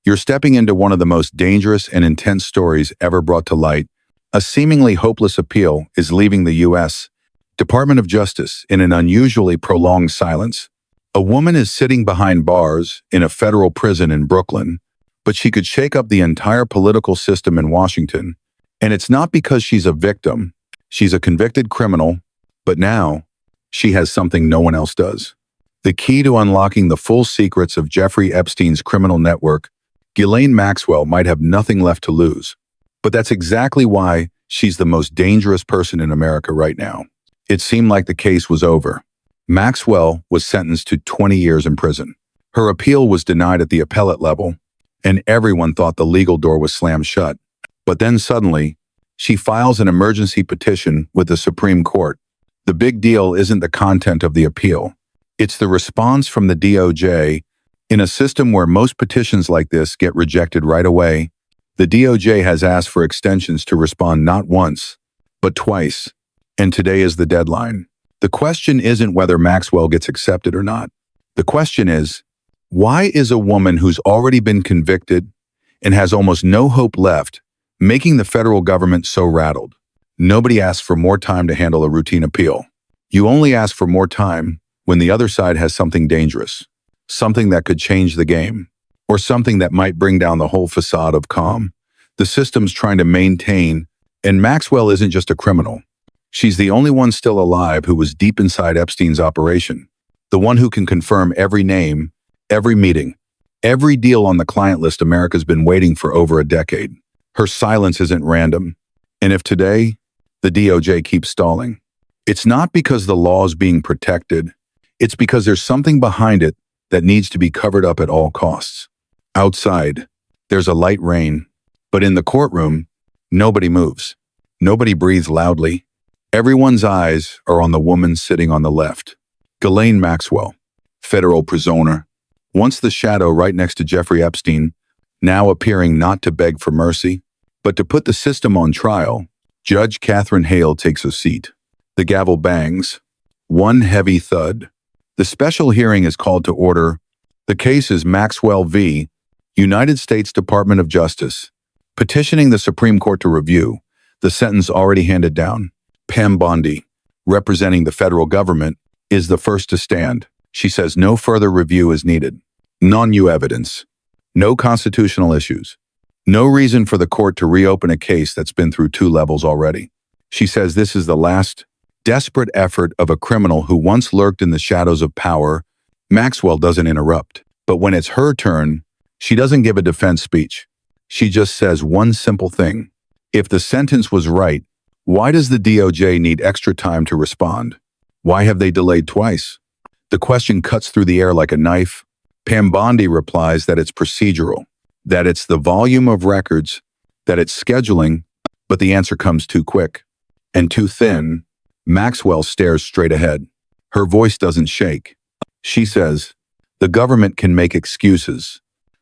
You're stepping into one of the most dangerous and intense stories ever brought to light. A seemingly hopeless appeal is leaving the U.S. Department of Justice in an unusually prolonged silence. A woman is sitting behind bars in a federal prison in Brooklyn, but she could shake up the entire political system in Washington. And it's not because she's a victim. She's a convicted criminal, but now she has something no one else does. The key to unlocking the full secrets of Jeffrey Epstein's criminal network. Ghislaine Maxwell might have nothing left to lose, but that's exactly why she's the most dangerous person in America right now. It seemed like the case was over. Maxwell was sentenced to 20 years in prison. Her appeal was denied at the appellate level, and everyone thought the legal door was slammed shut. But then suddenly, she files an emergency petition with the Supreme Court. The big deal isn't the content of the appeal. It's the response from the DOJ. In a system where most petitions like this get rejected right away, the DOJ has asked for extensions to respond not once, but twice. And today is the deadline. The question isn't whether Maxwell gets accepted or not. The question is, why is a woman who's already been convicted and has almost no hope left making the federal government so rattled? Nobody asks for more time to handle a routine appeal. You only ask for more time when the other side has something dangerous, something that could change the game, or something that might bring down the whole facade of calm the system's trying to maintain. And Maxwell isn't just a criminal. She's the only one still alive who was deep inside Epstein's operation, the one who can confirm every name, every meeting, every deal on the client list America's been waiting for over a decade. Her silence isn't random. And if today, the DOJ keeps stalling, it's not because the law is being protected. It's because there's something behind it that needs to be covered up at all costs. Outside, there's a light rain, but in the courtroom, nobody moves. Nobody breathes loudly. Everyone's eyes are on the woman sitting on the left. Ghislaine Maxwell, federal prisoner, once the shadow right next to Jeffrey Epstein, now appearing not to beg for mercy, but to put the system on trial. Judge Catherine Hale takes a seat. The gavel bangs. One heavy thud. The special hearing is called to order. The case is Maxwell v. United States Department of Justice, petitioning the Supreme Court to review the sentence already handed down. Pam Bondi, representing the federal government, is the first to stand. She says no further review is needed. Non-new evidence. No constitutional issues. No reason for the court to reopen a case that's been through 2 levels already. She says this is the last desperate effort of a criminal who once lurked in the shadows of power. Maxwell doesn't interrupt. But when it's her turn, she doesn't give a defense speech. She just says one simple thing. If the sentence was right, why does the DOJ need extra time to respond? Why have they delayed twice? The question cuts through the air like a knife. Pam Bondi replies that it's procedural, that it's the volume of records, that it's scheduling, but the answer comes too quick and too thin. Maxwell stares straight ahead. Her voice doesn't shake. She says, the government can make excuses,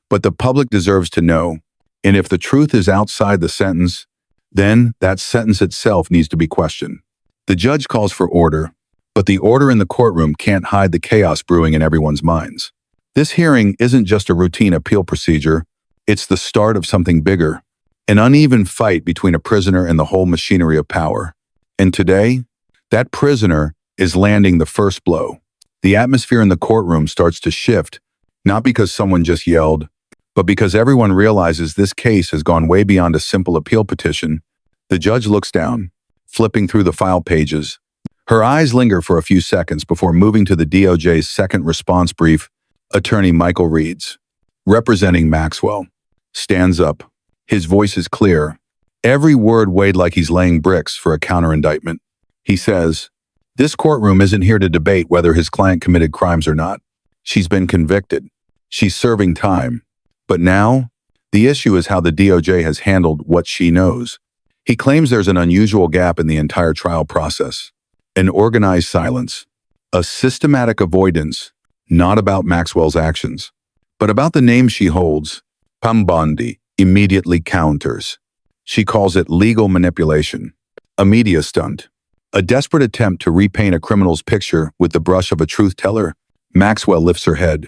but the public deserves to know. And if the truth is outside the sentence, then that sentence itself needs to be questioned. The judge calls for order, but the order in the courtroom can't hide the chaos brewing in everyone's minds. This hearing isn't just a routine appeal procedure. It's the start of something bigger, an uneven fight between a prisoner and the whole machinery of power. And today, that prisoner is landing the first blow. The atmosphere in the courtroom starts to shift, not because someone just yelled, but because everyone realizes this case has gone way beyond a simple appeal petition. The judge looks down, flipping through the file pages. Her eyes linger for a few seconds before moving to the DOJ's second response brief. Attorney Michael Reeds, representing Maxwell, stands up. His voice is clear, every word weighed like he's laying bricks for a counter-indictment. He says, this courtroom isn't here to debate whether his client committed crimes or not. She's been convicted. She's serving time. But now, the issue is how the DOJ has handled what she knows. He claims there's an unusual gap in the entire trial process. An organized silence. A systematic avoidance, not about Maxwell's actions, but about the name she holds. Pam Bondi immediately counters. She calls it legal manipulation, a media stunt, a desperate attempt to repaint a criminal's picture with the brush of a truth teller. Maxwell lifts her head.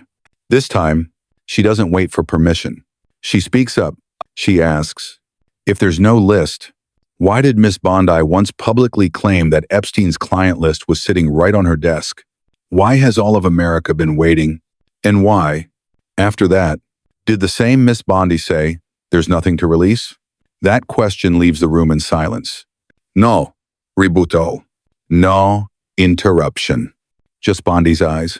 This time, she doesn't wait for permission. She speaks up. She asks, if there's no list, why did Miss Bondi once publicly claim that Epstein's client list was sitting right on her desk? Why has all of America been waiting? And why, after that, did the same Miss Bondi say, there's nothing to release? That question leaves the room in silence. No, rebuttal. No interruption. Just Bondi's eyes.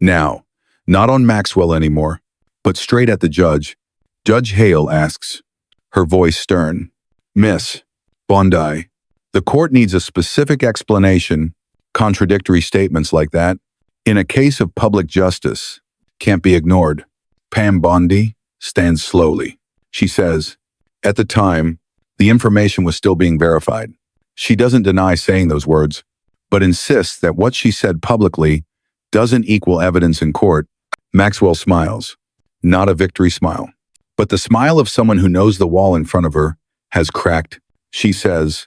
Now, not on Maxwell anymore, but straight at the judge. Judge Hale asks, her voice stern, Miss Bondi, the court needs a specific explanation. Contradictory statements like that, in a case of public justice, can't be ignored. Pam Bondi stands slowly. She says, at the time, the information was still being verified. She doesn't deny saying those words, but insists that what she said publicly doesn't equal evidence in court. Maxwell smiles, not a victory smile, but the smile of someone who knows the wall in front of her has cracked. She says,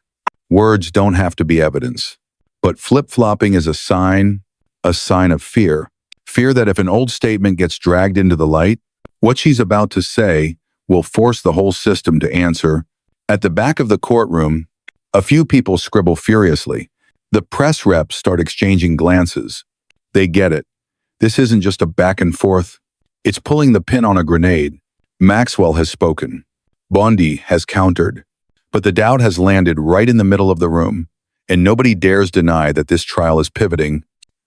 words don't have to be evidence, but flip-flopping is a sign of fear. Fear that if an old statement gets dragged into the light, what she's about to say will force the whole system to answer. At the back of the courtroom, a few people scribble furiously. The press reps start exchanging glances. They get it. This isn't just a back and forth. It's pulling the pin on a grenade. Maxwell has spoken. Bondi has countered. But the doubt has landed right in the middle of the room, and nobody dares deny that this trial is pivoting,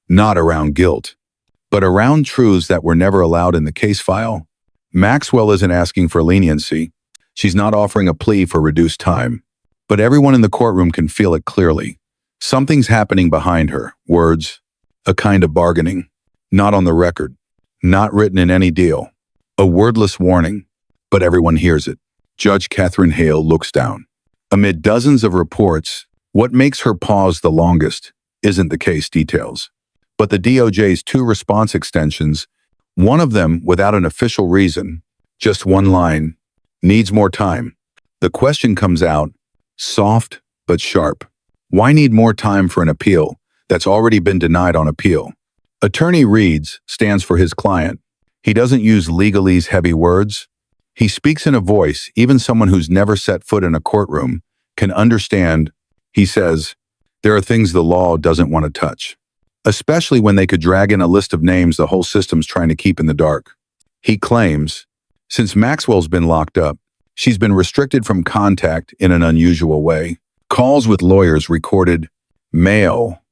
not around guilt, but around truths that were never allowed in the case file. Maxwell isn't asking for leniency. She's not offering a plea for reduced time. But everyone in the courtroom can feel it clearly. Something's happening behind her. Words, a kind of bargaining. Not on the record. Not written in any deal. A wordless warning. But everyone hears it. Judge Catherine Hale looks down. Amid dozens of reports, what makes her pause the longest isn't the case details, but the DOJ's 2 response extensions, one of them without an official reason, just one line, needs more time. The question comes out, soft but sharp. Why need more time for an appeal that's already been denied on appeal? Attorney Reeds stands for his client. He doesn't use legalese heavy words. He speaks in a voice even someone who's never set foot in a courtroom can understand. He says, there are things the law doesn't want to touch, especially when they could drag in a list of names the whole system's trying to keep in the dark. He claims, since Maxwell's been locked up, she's been restricted from contact in an unusual way. Calls with lawyers recorded, mail,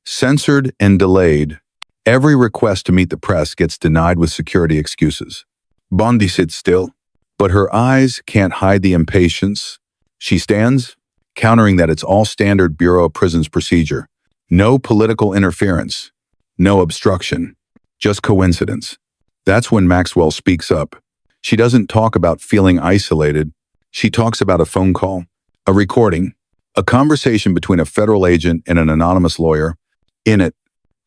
censored and delayed. Every request to meet the press gets denied with security excuses. Bondi sits still, but her eyes can't hide the impatience. She stands, countering that it's all standard Bureau of Prisons procedure. No political interference, no obstruction, just coincidence. That's when Maxwell speaks up. She doesn't talk about feeling isolated. She talks about a phone call, a recording, a conversation between a federal agent and an anonymous lawyer. In it,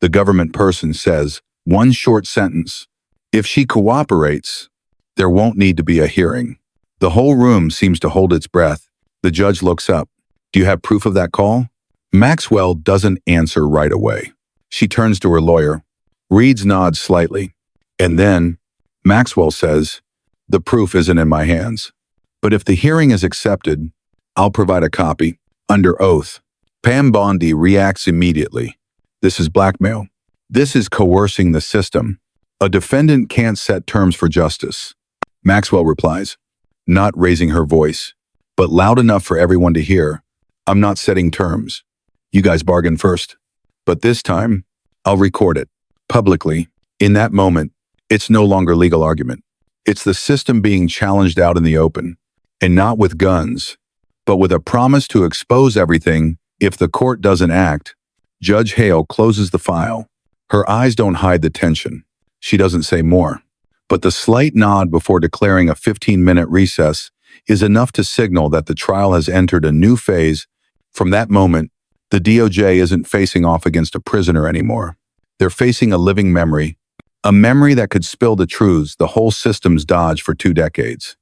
the government person says one short sentence. If she cooperates, there won't need to be a hearing. The whole room seems to hold its breath. The judge looks up. Do you have proof of that call? Maxwell doesn't answer right away. She turns to her lawyer. Reeds nods slightly. And then Maxwell says, the proof isn't in my hands. But if the hearing is accepted, I'll provide a copy, under oath. Pam Bondi reacts immediately. This is blackmail. This is coercing the system. A defendant can't set terms for justice. Maxwell replies, not raising her voice, but loud enough for everyone to hear. I'm not setting terms. You guys bargain first. But this time, I'll record it, publicly. In that moment, it's no longer legal argument. It's the system being challenged out in the open, and not with guns, but with a promise to expose everything if the court doesn't act. Judge Hale closes the file. Her eyes don't hide the tension. She doesn't say more. But the slight nod before declaring a 15-minute recess is enough to signal that the trial has entered a new phase. From that moment, the DOJ isn't facing off against a prisoner anymore. They're facing a living memory, a memory that could spill the truths the whole system's dodged for 2 decades.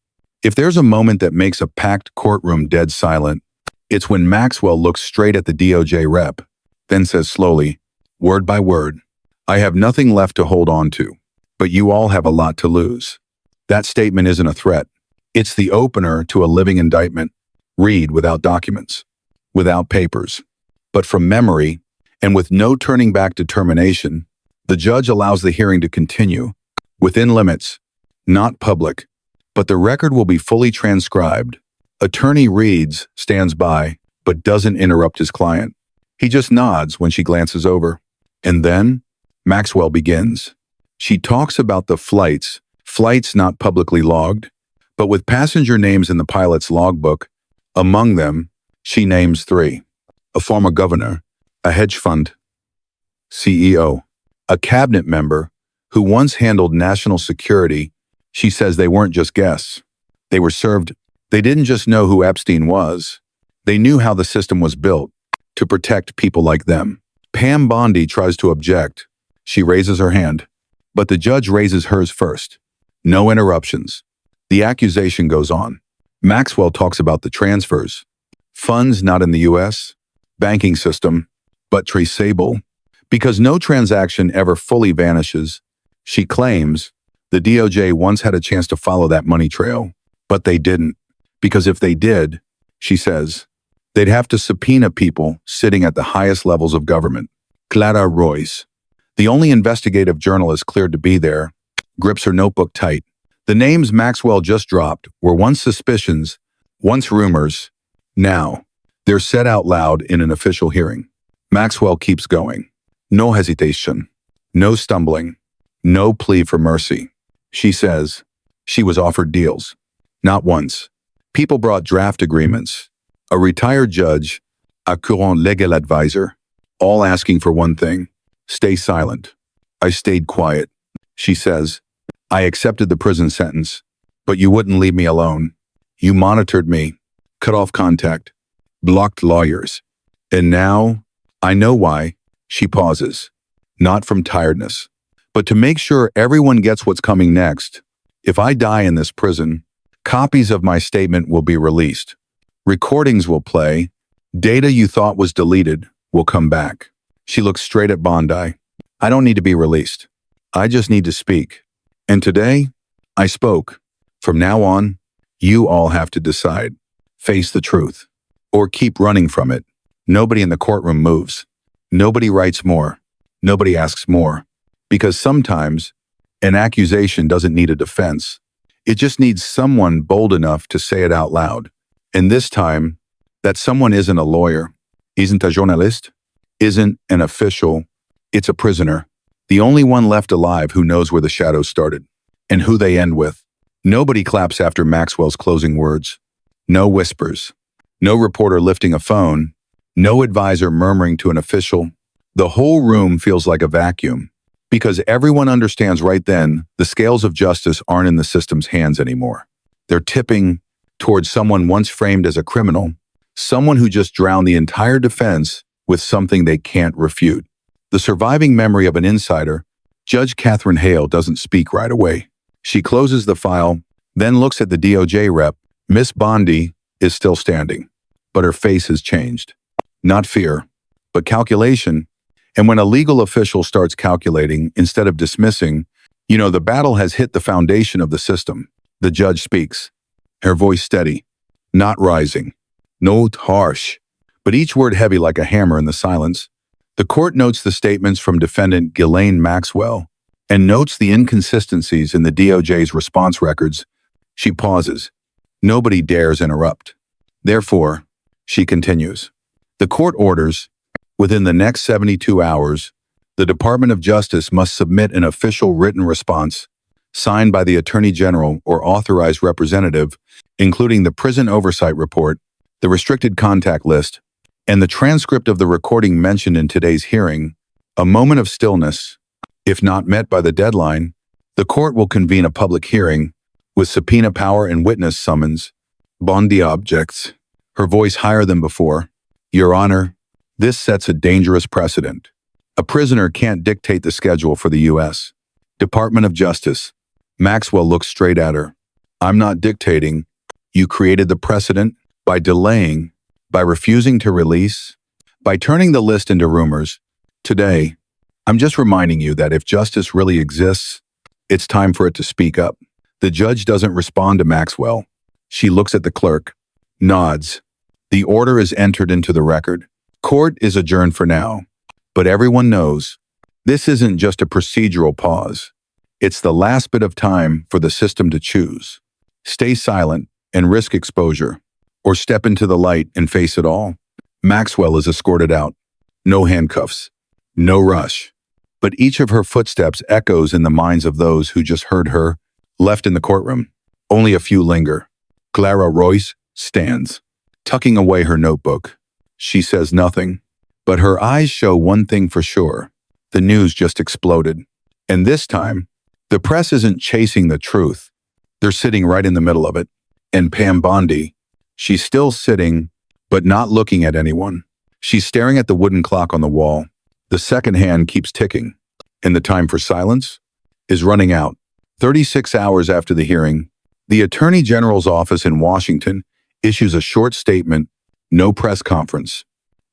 If there's a moment that makes a packed courtroom dead silent, it's when Maxwell looks straight at the DOJ rep, then says slowly, word by word, I have nothing left to hold on to, but you all have a lot to lose. That statement isn't a threat. It's the opener to a living indictment. Read without documents, without papers, but from memory, and with no turning back determination, the judge allows the hearing to continue, within limits, not public, but the record will be fully transcribed. Attorney reads, stands by, but doesn't interrupt his client. He just nods when she glances over. And then, Maxwell begins. She talks about the flights not publicly logged, but with passenger names in the pilot's logbook. Among them, she names 3. A former governor, a hedge fund CEO, a cabinet member who once handled national security. She says they weren't just guests. They were served. They didn't just know who Epstein was. They knew how the system was built to protect people like them. Pam Bondi tries to object. She raises her hand, but the judge raises hers first. No interruptions. The accusation goes on. Maxwell talks about the transfers. Funds not in the U.S. banking system, but traceable. Because no transaction ever fully vanishes, she claims the DOJ once had a chance to follow that money trail, but they didn't. Because if they did, she says, they'd have to subpoena people sitting at the highest levels of government. Clara Royce, the only investigative journalist cleared to be there, grips her notebook tight. The names Maxwell just dropped were once suspicions, once rumors. Now, they're said out loud in an official hearing. Maxwell keeps going. No hesitation, no stumbling, no plea for mercy. She says she was offered deals. Not once. People brought draft agreements, a retired judge, a courant legal advisor, all asking for one thing: stay silent. I stayed quiet. She says, I accepted the prison sentence, but you wouldn't leave me alone. You monitored me, cut off contact, blocked lawyers. And now, I know why. She pauses, not from tiredness, but to make sure everyone gets what's coming next. If I die in this prison, copies of my statement will be released. Recordings will play. Data you thought was deleted will come back. She looks straight at Bondi. I don't need to be released. I just need to speak. And today, I spoke. From now on, you all have to decide. Face the truth, or keep running from it. Nobody in the courtroom moves. Nobody writes more. Nobody asks more. Because sometimes, an accusation doesn't need a defense. It just needs someone bold enough to say it out loud. And this time, that someone isn't a lawyer, isn't a journalist, isn't an official. It's a prisoner. The only one left alive who knows where the shadows started and who they end with. Nobody claps after Maxwell's closing words. No whispers. No reporter lifting a phone. No advisor murmuring to an official. The whole room feels like a vacuum. Because everyone understands right then the scales of justice aren't in the system's hands anymore. They're tipping towards someone once framed as a criminal, someone who just drowned the entire defense with something they can't refute. The surviving memory of an insider, Judge Catherine Hale doesn't speak right away. She closes the file, then looks at the DOJ rep. Miss Bondi is still standing, but her face has changed. Not fear, but calculation. And when a legal official starts calculating instead of dismissing, the battle has hit the foundation of the system. The judge speaks, her voice steady, not rising, no harsh, but each word heavy like a hammer in the silence. The court notes the statements from defendant Ghislaine Maxwell and notes the inconsistencies in the DOJ's response records. She pauses. Nobody dares interrupt. Therefore, she continues. The court orders, within the next 72 hours, the Department of Justice must submit an official written response signed by the Attorney General or authorized representative, including the prison oversight report, the restricted contact list, and the transcript of the recording mentioned in today's hearing. A moment of stillness. If not met by the deadline, the court will convene a public hearing with subpoena power and witness summons. Bondi objects, her voice higher than before. Your Honor, this sets a dangerous precedent. A prisoner can't dictate the schedule for the U.S. Department of Justice. Maxwell looks straight at her. I'm not dictating. You created the precedent by delaying, by refusing to release, by turning the list into rumors. Today, I'm just reminding you that if justice really exists, it's time for it to speak up. The judge doesn't respond to Maxwell. She looks at the clerk, nods. The order is entered into the record. Court is adjourned for now. But everyone knows this isn't just a procedural pause. It's the last bit of time for the system to choose. Stay silent and risk exposure, or step into the light and face it all. Maxwell is escorted out. No handcuffs. No rush. But each of her footsteps echoes in the minds of those who just heard her. Left in the courtroom, only a few linger. Clara Royce stands, tucking away her notebook. She says nothing, but her eyes show one thing for sure. The news just exploded. And this time, the press isn't chasing the truth. They're sitting right in the middle of it. And Pam Bondi, she's still sitting, but not looking at anyone. She's staring at the wooden clock on the wall. The second hand keeps ticking, and the time for silence is running out. 36 hours after the hearing, the Attorney General's office in Washington issues a short statement. No press conference,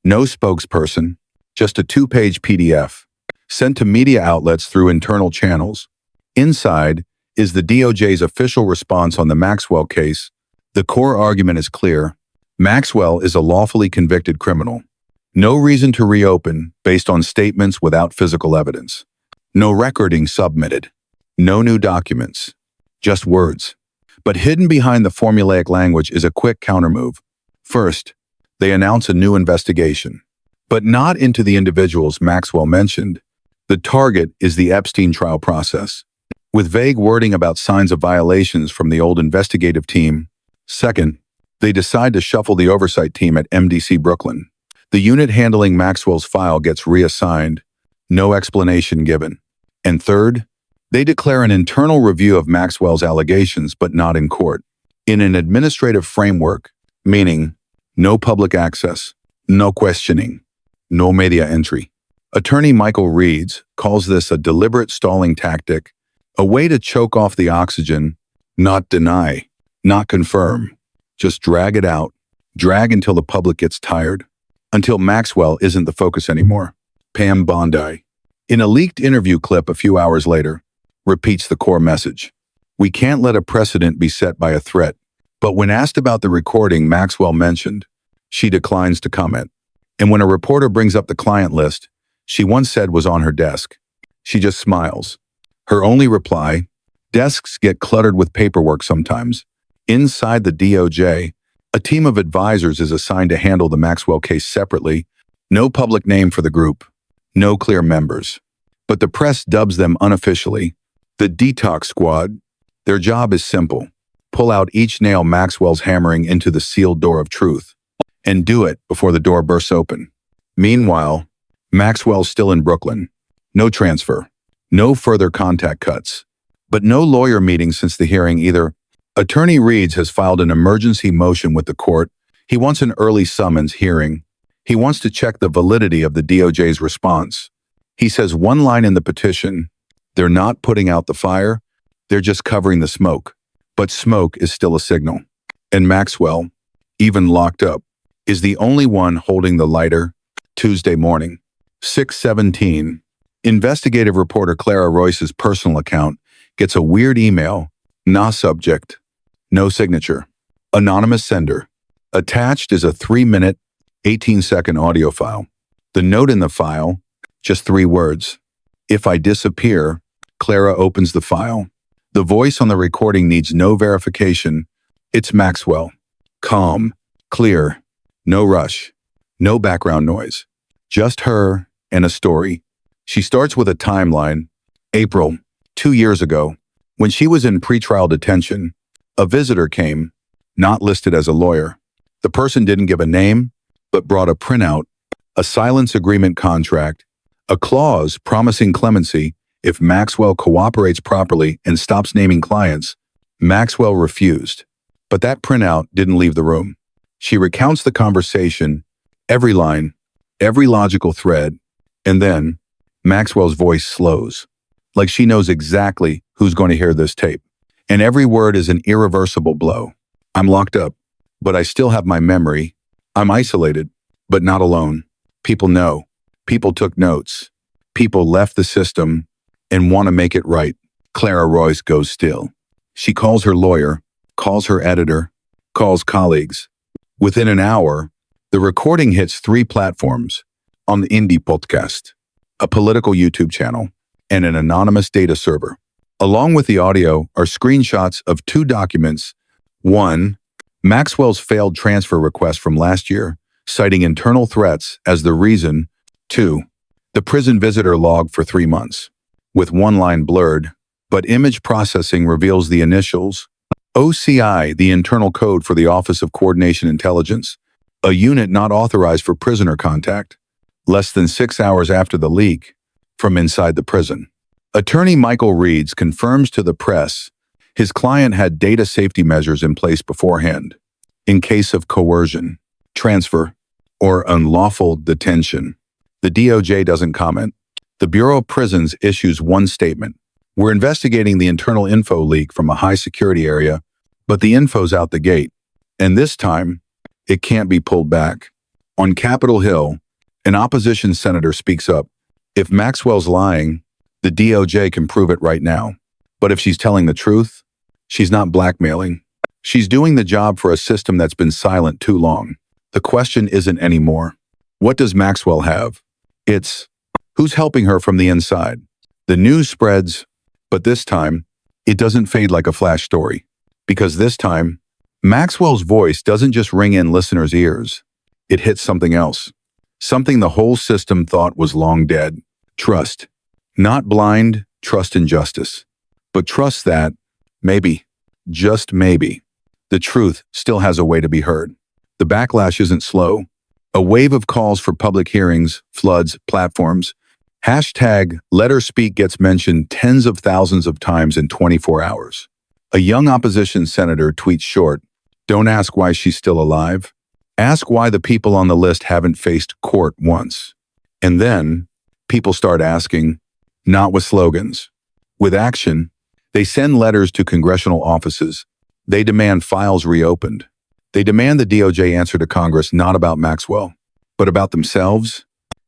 no spokesperson, just a 2-page PDF sent to media outlets through internal channels. Inside is the DOJ's official response on the Maxwell case. The core argument is clear. Maxwell is a lawfully convicted criminal. No reason to reopen based on statements without physical evidence. No recording submitted. No new documents. Just words. But hidden behind the formulaic language is a quick countermove. First, they announce a new investigation, but not into the individuals Maxwell mentioned. The target is the Epstein trial process, with vague wording about signs of violations from the old investigative team. Second, they decide to shuffle the oversight team at MDC Brooklyn. The unit handling Maxwell's file gets reassigned, no explanation given. And third, they declare an internal review of Maxwell's allegations, but not in court. In an administrative framework, meaning no public access, no questioning, no media entry. Attorney Michael Reeds calls this a deliberate stalling tactic, a way to choke off the oxygen, not deny, not confirm, just drag it out, drag until the public gets tired, until Maxwell isn't the focus anymore. Pam Bondi, in a leaked interview clip a few hours later, repeats the core message. We can't let a precedent be set by a threat. But when asked about the recording Maxwell mentioned, she declines to comment. And when a reporter brings up the client list she once said was on her desk, she just smiles. Her only reply, desks get cluttered with paperwork sometimes. Inside the DOJ, a team of advisors is assigned to handle the Maxwell case separately. No public name for the group. No clear members. But the press dubs them unofficially the Detox Squad. Their job is simple. Pull out each nail Maxwell's hammering into the sealed door of truth. And do it before the door bursts open. Meanwhile, Maxwell's still in Brooklyn. No transfer. No further contact cuts. But no lawyer meeting since the hearing either. Attorney Reeds has filed an emergency motion with the court. He wants an early summons hearing. He wants to check the validity of the DOJ's response. He says one line in the petition, they're not putting out the fire, they're just covering the smoke. But smoke is still a signal. And Maxwell, even locked up, is the only one holding the lighter. Tuesday morning, 6:17, investigative reporter Clara Royce's personal account gets a weird email. No subject. No signature. Anonymous sender. Attached is a 3-minute, 18-second audio file. The note in the file, just 3 words. If I disappear, Clara opens the file. The voice on the recording needs no verification. It's Maxwell. Calm, clear, no rush, no background noise. Just her and a story. She starts with a timeline. April, 2 years ago, when she was in pretrial detention, a visitor came, not listed as a lawyer. The person didn't give a name, but brought a printout, a silence agreement contract, a clause promising clemency if Maxwell cooperates properly and stops naming clients. Maxwell refused, but that printout didn't leave the room. She recounts the conversation, every line, every logical thread, and then Maxwell's voice slows, like she knows exactly who's going to hear this tape. And every word is an irreversible blow. I'm locked up, but I still have my memory. I'm isolated, but not alone. People know. People took notes. People left the system and want to make it right. Clara Royce goes still. She calls her lawyer, calls her editor, calls colleagues. Within an hour, the recording hits 3 platforms: on the Indie podcast, a political YouTube channel, and an anonymous data server. Along with the audio are screenshots of 2 documents. 1. Maxwell's failed transfer request from last year, citing internal threats as the reason. 2. The prison visitor log for 3 months, with one line blurred, but image processing reveals the initials. OCI, the internal code for the Office of Coordination Intelligence, a unit not authorized for prisoner contact. Less than 6 hours after the leak, from inside the prison, Attorney Michael Reeds confirms to the press his client had data safety measures in place beforehand, in case of coercion, transfer, or unlawful detention. The DOJ doesn't comment. The Bureau of Prisons issues one statement: "We're investigating the internal info leak from a high-security area, but the info's out the gate, and this time, it can't be pulled back." On Capitol Hill, an opposition senator speaks up. If Maxwell's lying, the DOJ can prove it right now. But if she's telling the truth, she's not blackmailing. She's doing the job for a system that's been silent too long. The question isn't anymore, what does Maxwell have? It's, who's helping her from the inside? The news spreads, but this time, it doesn't fade like a flash story. Because this time, Maxwell's voice doesn't just ring in listeners' ears. It hits something else. Something the whole system thought was long dead. Trust. Not blind trust in justice, but trust that, maybe, just maybe, the truth still has a way to be heard. The backlash isn't slow. A wave of calls for public hearings floods platforms. Hashtag Let Her Speak gets mentioned tens of thousands of times in 24 hours. A young opposition senator tweets short, "Don't ask why she's still alive. Ask why the people on the list haven't faced court once." And then, people start asking, not with slogans. With action, they send letters to congressional offices. They demand files reopened. They demand the DOJ answer to Congress not about Maxwell, but about themselves.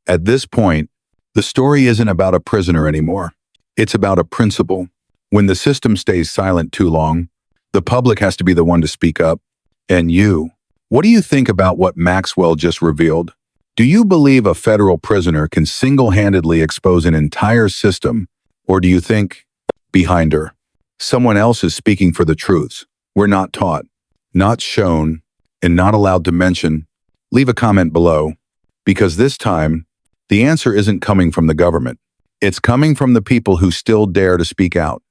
At this point, the story isn't about a prisoner anymore. It's about a principle. When the system stays silent too long, the public has to be the one to speak up. And you, what do you think about what Maxwell just revealed? Do you believe a federal prisoner can single-handedly expose an entire system, or do you think, behind her, someone else is speaking for the truths we're not taught, not shown, and not allowed to mention? Leave a comment below, because this time, the answer isn't coming from the government. It's coming from the people who still dare to speak out.